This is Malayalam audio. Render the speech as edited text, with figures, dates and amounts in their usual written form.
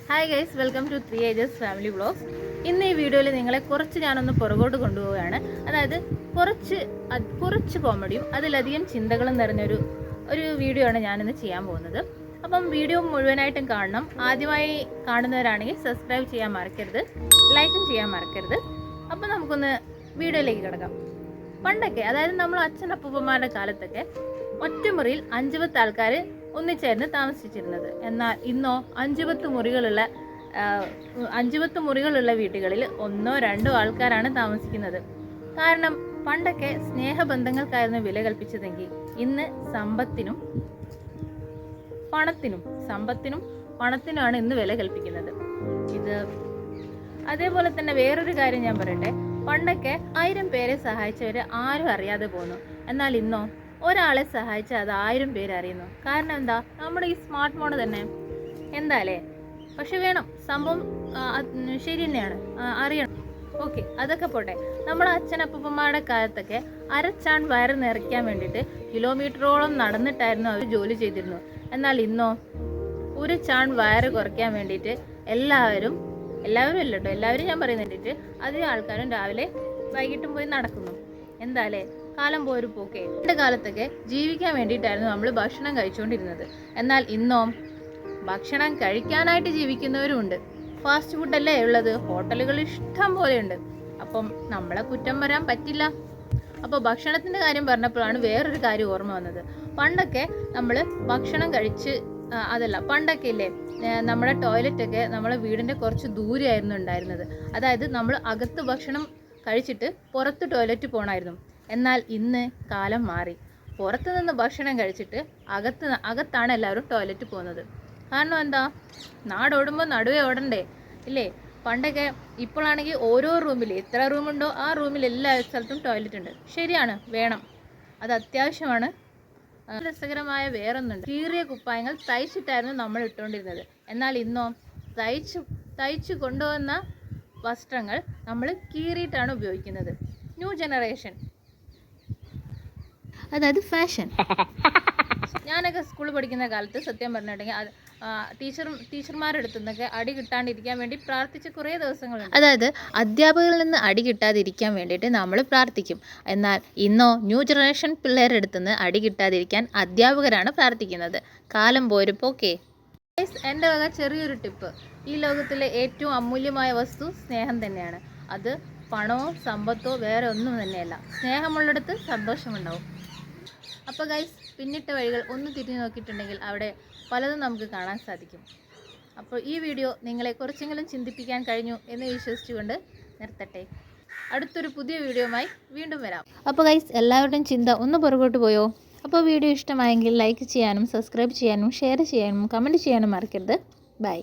Hi guys, welcome to 3 ages family vlogs. ഇന്ന് ഈ വീഡിയോയിൽ നിങ്ങളെ ഞാനൊന്ന് പുറകോട്ട് കൊണ്ടുപോവുകയാണ്. അതായത് കുറച്ച് കോമഡിയും അതിലധികം ചിന്തകളും നിറഞ്ഞൊരു വീഡിയോ ആണ് ഞാനിന്ന് ചെയ്യാൻ പോകുന്നത്. അപ്പം വീഡിയോ മുഴുവനായിട്ടും കാണണം. ആദ്യമായി കാണുന്നവരാണെങ്കിൽ സബ്സ്ക്രൈബ് ചെയ്യാൻ മറക്കരുത്, ലൈക്കും ചെയ്യാൻ മറക്കരുത്. അപ്പം നമുക്കൊന്ന് വീഡിയോയിലേക്ക് കിടക്കാം. പണ്ടൊക്കെ, അതായത് നമ്മൾ അച്ഛനപ്പൂപ്പന്മാരുടെ കാലത്തൊക്കെ ഒറ്റമുറിയിൽ 5-10 ആൾക്കാർ ഒന്നിച്ചായിരുന്നു താമസിച്ചിരുന്നത്. എന്നാൽ ഇന്നോ 5-10 മുറികളുള്ള വീടുകളിൽ 1-2 ആൾക്കാരാണ് താമസിക്കുന്നത്. കാരണം പണ്ടൊക്കെ സ്നേഹബന്ധങ്ങൾക്കായിരുന്നു വില കൽപ്പിച്ചതെങ്കിൽ ഇന്ന് സമ്പത്തിനും പണത്തിനുമാണ് ഇന്ന് വില കൽപ്പിക്കുന്നത്. അതേപോലെ തന്നെ വേറൊരു കാര്യം ഞാൻ പറയട്ടെ. പണ്ടൊക്കെ 1000 പേരെ സഹായിച്ചവര് ആരും അറിയാതെ പോന്നു. എന്നാൽ ഇന്നോ ഒരാളെ സഹായിച്ചാൽ അത് 1000 പേര് അറിയുന്നു. കാരണം എന്താ? നമ്മുടെ ഈ സ്മാർട്ട് ഫോൺ തന്നെ. എന്താല്ലേ? പക്ഷെ വേണം, സംഭവം ശരി തന്നെയാണ്, അറിയണം. ഓക്കെ, അതൊക്കെ പോട്ടെ. നമ്മുടെ അച്ഛനപ്പൂപ്പന്മാരുടെ കാലത്തൊക്കെ അരച്ചാൺ വയറ് നിറയ്ക്കാൻ വേണ്ടിയിട്ട് കിലോമീറ്ററോളം നടന്നിട്ടായിരുന്നു അവർ ജോലി ചെയ്തിരുന്നു. എന്നാൽ ഇന്നോ ഒരു ചാൺ വയറ് കുറയ്ക്കാൻ വേണ്ടിയിട്ട് എല്ലാവരും അല്ലട്ടോ, എല്ലാവരും ഞാൻ പറയുന്ന വേണ്ടിയിട്ട് അധികം ആൾക്കാരും രാവിലെ വൈകിട്ടും പോയി നടക്കുന്നു. എന്താല്ലേ? കാലം പോയൊരു പോക്കേ. പണ്ട് കാലത്തൊക്കെ ജീവിക്കാൻ വേണ്ടിയിട്ടായിരുന്നു നമ്മൾ ഭക്ഷണം കഴിച്ചുകൊണ്ടിരുന്നത്. എന്നാൽ ഇന്നോ ഭക്ഷണം കഴിക്കാനായിട്ട് ജീവിക്കുന്നവരും ഉണ്ട്. ഫാസ്റ്റ് ഫുഡല്ലേ ഉള്ളത്, ഹോട്ടലുകൾ ഇഷ്ടം പോലെയുണ്ട്. അപ്പം നമ്മളെ കുറ്റം വരാൻ പറ്റില്ല. അപ്പോൾ ഭക്ഷണത്തിൻ്റെ കാര്യം പറഞ്ഞപ്പോഴാണ് വേറൊരു കാര്യം ഓർമ്മ വന്നത്. പണ്ടൊക്കെ നമ്മൾ ഭക്ഷണം കഴിച്ച് പണ്ടൊക്കെ ഇല്ലേ, നമ്മുടെ ടോയ്ലറ്റൊക്കെ നമ്മളെ വീടിൻ്റെ കുറച്ച് ദൂരെയായിരുന്നു ഉണ്ടായിരുന്നത്. അതായത് നമ്മൾ അകത്ത് ഭക്ഷണം കഴിച്ചിട്ട് പുറത്ത് ടോയ്ലറ്റ് പോകണമായിരുന്നു. എന്നാൽ ഇന്ന് കാലം മാറി. പുറത്തു നിന്ന് ഭക്ഷണം കഴിച്ചിട്ട് അകത്താണ് എല്ലാവരും ടോയ്ലറ്റ് പോകുന്നത്. കാരണം എന്താ? നാടോടുമ്പോൾ നടുവേ ഓടണ്ടേ ഇല്ലേ? പണ്ടൊക്കെ, ഇപ്പോഴാണെങ്കിൽ ഓരോ റൂമിൽ എത്ര റൂമുണ്ടോ ആ റൂമിൽ എല്ലാ സ്ഥലത്തും ടോയ്ലറ്റ് ഉണ്ട്. ശരിയാണ്, വേണം, അത് അത്യാവശ്യമാണ്. രസകരമായ വേറൊന്നുണ്ട്. കീറിയ കുപ്പായങ്ങൾ തയ്ച്ചിട്ടായിരുന്നു നമ്മൾ ഇട്ടുകൊണ്ടിരുന്നത്. എന്നാൽ ഇന്നോ തയ്ച്ചു കൊണ്ടുവന്ന വസ്ത്രങ്ങൾ നമ്മൾ കീറിയിട്ടാണ് ഉപയോഗിക്കുന്നത്. ന്യൂ ജനറേഷൻ, അതായത് ഫാഷൻ. ഞാനൊക്കെ സ്കൂളിൽ പഠിക്കുന്ന കാലത്ത് സത്യം പറഞ്ഞിട്ടുണ്ടെങ്കിൽ ടീച്ചർമാരെടുത്തു നിന്നൊക്കെ അടി കിട്ടാണ്ടിരിക്കാൻ വേണ്ടി പ്രാർത്ഥിച്ച കുറേ ദിവസങ്ങളുണ്ട്. അതായത് അധ്യാപകരിൽ നിന്ന് അടി കിട്ടാതിരിക്കാൻ വേണ്ടിയിട്ട് നമ്മൾ പ്രാർത്ഥിക്കും. എന്നാൽ ഇന്നോ ന്യൂ ജനറേഷൻ പിള്ളേരെടുത്തു നിന്ന് അടി കിട്ടാതിരിക്കാൻ അധ്യാപകരാണ് പ്രാർത്ഥിക്കുന്നത്. കാലം പോയൊരു പോക്കേ. എൻ്റെ വക ചെറിയൊരു ടിപ്പ്. ഈ ലോകത്തിലെ ഏറ്റവും അമൂല്യമായ വസ്തു സ്നേഹം തന്നെയാണ്. അത് പണമോ സമ്പത്തോ വേറെ ഒന്നും തന്നെയല്ല. സ്നേഹമുള്ളിടത്ത് സന്തോഷമുണ്ടാവും. അപ്പോൾ ഗൈസ്, പിന്നിട്ട വഴികൾ ഒന്ന് തിരിഞ്ഞു നോക്കിയിട്ടുണ്ടെങ്കിൽ അവിടെ പലതും നമുക്ക് കാണാൻ സാധിക്കും. അപ്പോൾ ഈ വീഡിയോ നിങ്ങളെ കുറച്ചെങ്കിലും ചിന്തിപ്പിക്കാൻ കഴിഞ്ഞു എന്ന് വിശ്വസിച്ചുകൊണ്ട് നിർത്തട്ടെ. അടുത്തൊരു പുതിയ വീഡിയോയുമായി വീണ്ടും വരാം. അപ്പോൾ ഗൈസ്, എല്ലാവരുടെയും ചിന്ത ഒന്ന് പുറകോട്ട് പോയോ? അപ്പോൾ വീഡിയോ ഇഷ്ടമായെങ്കിൽ ലൈക്ക് ചെയ്യാനും സബ്സ്ക്രൈബ് ചെയ്യാനും ഷെയർ ചെയ്യാനും കമൻറ്റ് ചെയ്യാനും മറക്കരുത്. ബൈ.